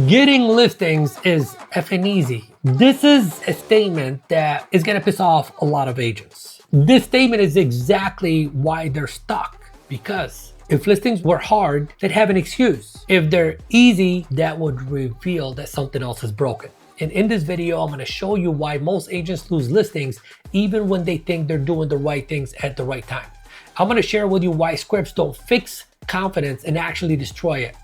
Getting listings is effing easy. This is a statement that is gonna piss off a lot of agents. This statement is exactly why they're stuck. Because if listings were hard, they'd have an excuse. If they're easy, that would reveal that something else is broken. And in this video, I'm gonna show you why most agents lose listings even when they think they're doing the right things at the right time. I'm gonna share with you why scripts don't fix confidence and actually destroy it,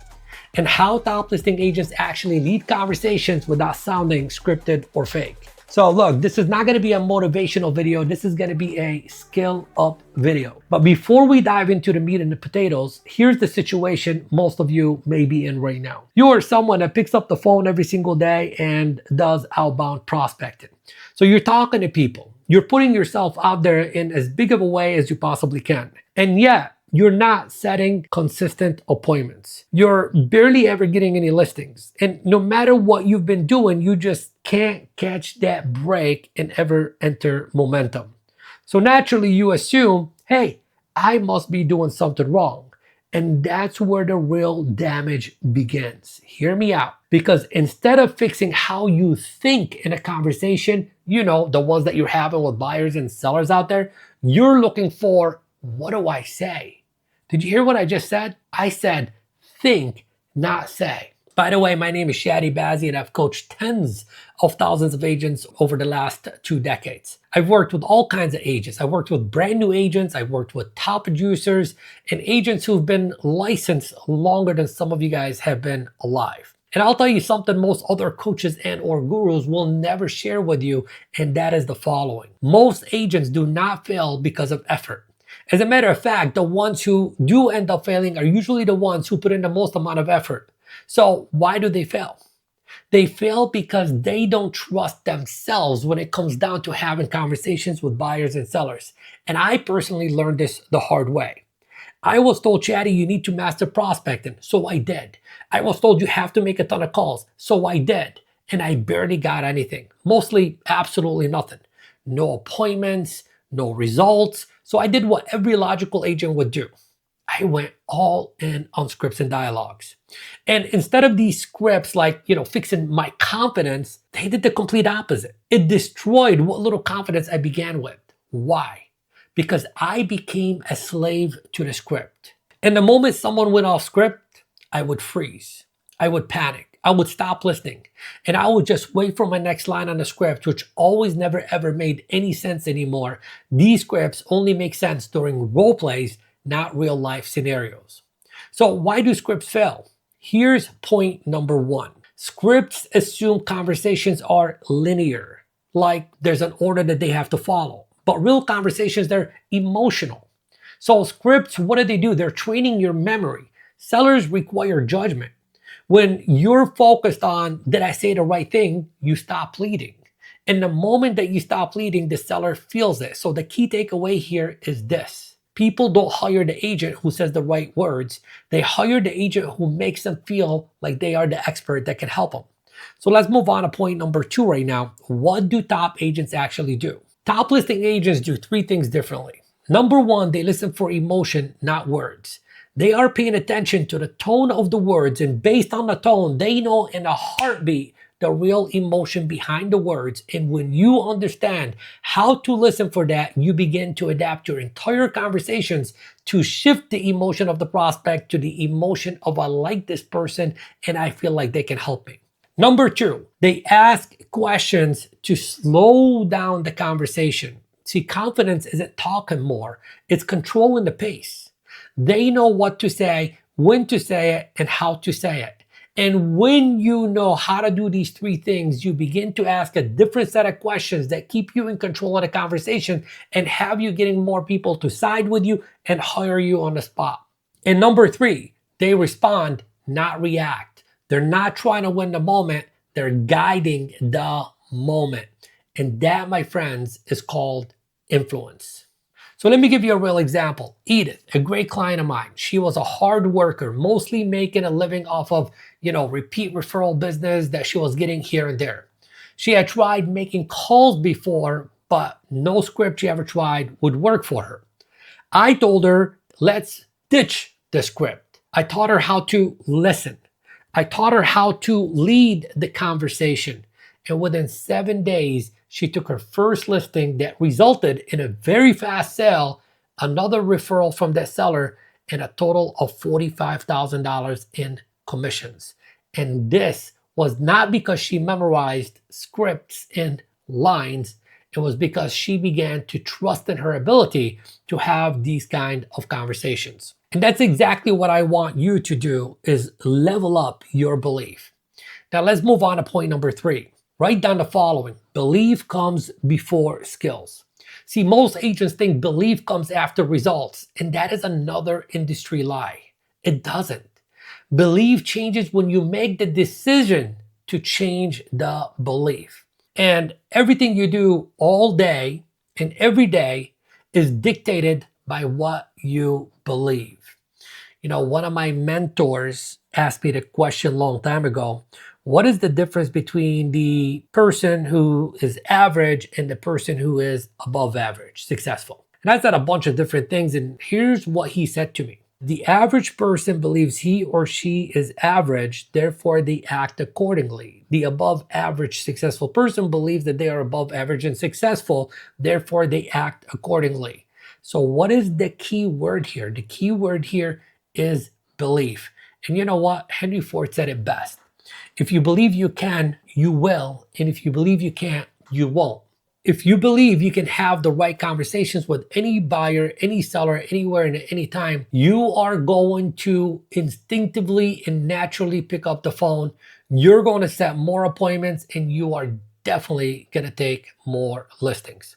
and how top listing agents actually lead conversations without sounding scripted or fake. So look, this is not gonna be a motivational video. This is gonna be a skill up video. But before we dive into the meat and the potatoes, here's the situation most of you may be in right now. You are someone that picks up the phone every single day and does outbound prospecting. So you're talking to people. You're putting yourself out there in as big of a way as you possibly can. And yet, you're not setting consistent appointments. You're barely ever getting any listings. And no matter what you've been doing, you just can't catch that break and ever enter momentum. So naturally you assume, hey, I must be doing something wrong. And that's where the real damage begins. Hear me out. Because instead of fixing how you think in a conversation, you know, the ones that you're having with buyers and sellers out there, you're looking for, what do I say? Did you hear what I just said? I said, think, not say. By the way, my name is Chadi Bazzi and I've coached tens of thousands of agents over the last 2 decades. I've worked with all kinds of agents. I've worked with brand new agents. I've worked with top producers and agents who've been licensed longer than some of you guys have been alive. And I'll tell you something most other coaches and or gurus will never share with you, and that is the following. Most agents do not fail because of effort. As a matter of fact, the ones who do end up failing are usually the ones who put in the most amount of effort. So why do they fail? They fail because they don't trust themselves when it comes down to having conversations with buyers and sellers. And I personally learned this the hard way. I was told, Chadi, you need to master prospecting. So I did. I was told you have to make a ton of calls. So I did. And I barely got anything. Mostly absolutely nothing. No appointments, no results. So I did what every logical agent would do. I went all in on scripts and dialogues. And instead of these scripts fixing my confidence, they did the complete opposite. It destroyed what little confidence I began with. Why? Because I became a slave to the script. And the moment someone went off script, I would freeze. I would panic. I would stop listening. And I would just wait for my next line on the script, which always never ever made any sense anymore. These scripts only make sense during role plays, not real life scenarios. So why do scripts fail? Here's point number 1. Scripts assume conversations are linear, like there's an order that they have to follow. But real conversations, they're emotional. So scripts, what do? They're training your memory. Sellers require judgment. When you're focused on, did I say the right thing? You stop leading. And the moment that you stop leading, the seller feels it. So the key takeaway here is this. People don't hire the agent who says the right words. They hire the agent who makes them feel like they are the expert that can help them. So let's move on to point number 2 right now. What do top agents actually do? Top listing agents do 3 things differently. Number 1, they listen for emotion, not words. They are paying attention to the tone of the words, and based on the tone, they know in a heartbeat the real emotion behind the words. And when you understand how to listen for that, you begin to adapt your entire conversations to shift the emotion of the prospect to the emotion of, I like this person and I feel like they can help me. Number 2, they ask questions to slow down the conversation. See, confidence isn't talking more, it's controlling the pace. They know what to say, when to say it, and how to say it. And when you know how to do these 3 things, you begin to ask a different set of questions that keep you in control of the conversation and have you getting more people to side with you and hire you on the spot. And number 3, they respond, not react. They're not trying to win the moment, they're guiding the moment. And that, my friends, is called influence. So let me give you a real example. Edith, a great client of mine. She was a hard worker, mostly making a living off of, repeat referral business that she was getting here and there. She had tried making calls before, but no script she ever tried would work for her. I told her, let's ditch the script. I taught her how to listen. I taught her how to lead the conversation. And within 7 days, she took her first listing that resulted in a very fast sale, another referral from that seller, and a total of $45,000 in commissions. And this was not because she memorized scripts and lines. It was because she began to trust in her ability to have these kind of conversations. And that's exactly what I want you to do, is level up your belief. Now let's move on to point number 3. Write down the following. Belief comes before skills. See, most agents think belief comes after results, and that is another industry lie. It doesn't. Belief changes when you make the decision to change the belief. And everything you do all day and every day is dictated by what you believe. You know, one of my mentors asked me the question a long time ago, what is the difference between the person who is average and the person who is above average, successful? And I said a bunch of different things, and here's what he said to me. The average person believes he or she is average, therefore they act accordingly. The above average successful person believes that they are above average and successful, therefore they act accordingly. So what is the key word here? The key word here is belief. And you know what? Henry Ford said it best. If you believe you can, you will. And if you believe you can't, you won't. If you believe you can have the right conversations with any buyer, any seller, anywhere and at any time, you are going to instinctively and naturally pick up the phone. You're going to set more appointments, and you are definitely going to take more listings.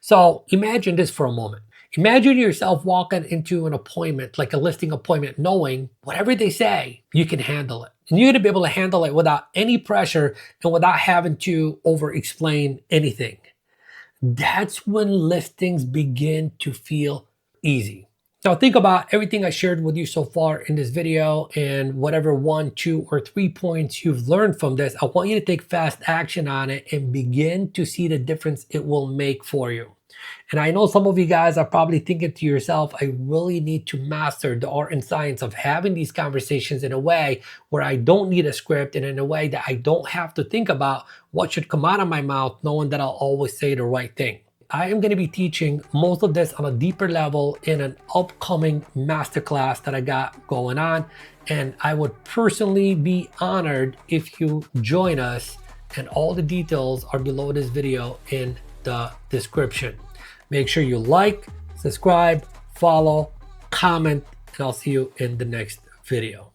So imagine this for a moment. Imagine yourself walking into an appointment, like a listing appointment, knowing whatever they say, you can handle it. And you're going to be able to handle it without any pressure and without having to over-explain anything. That's when listings begin to feel easy. Now think about everything I shared with you so far in this video, and whatever 1, 2, or 3 points you've learned from this, I want you to take fast action on it and begin to see the difference it will make for you. And I know some of you guys are probably thinking to yourself, I really need to master the art and science of having these conversations in a way where I don't need a script, and in a way that I don't have to think about what should come out of my mouth, knowing that I'll always say the right thing. I am going to be teaching most of this on a deeper level in an upcoming masterclass that I got going on. And I would personally be honored if you join us, and all the details are below this video in the description. Make sure you like, subscribe, follow, comment, and I'll see you in the next video.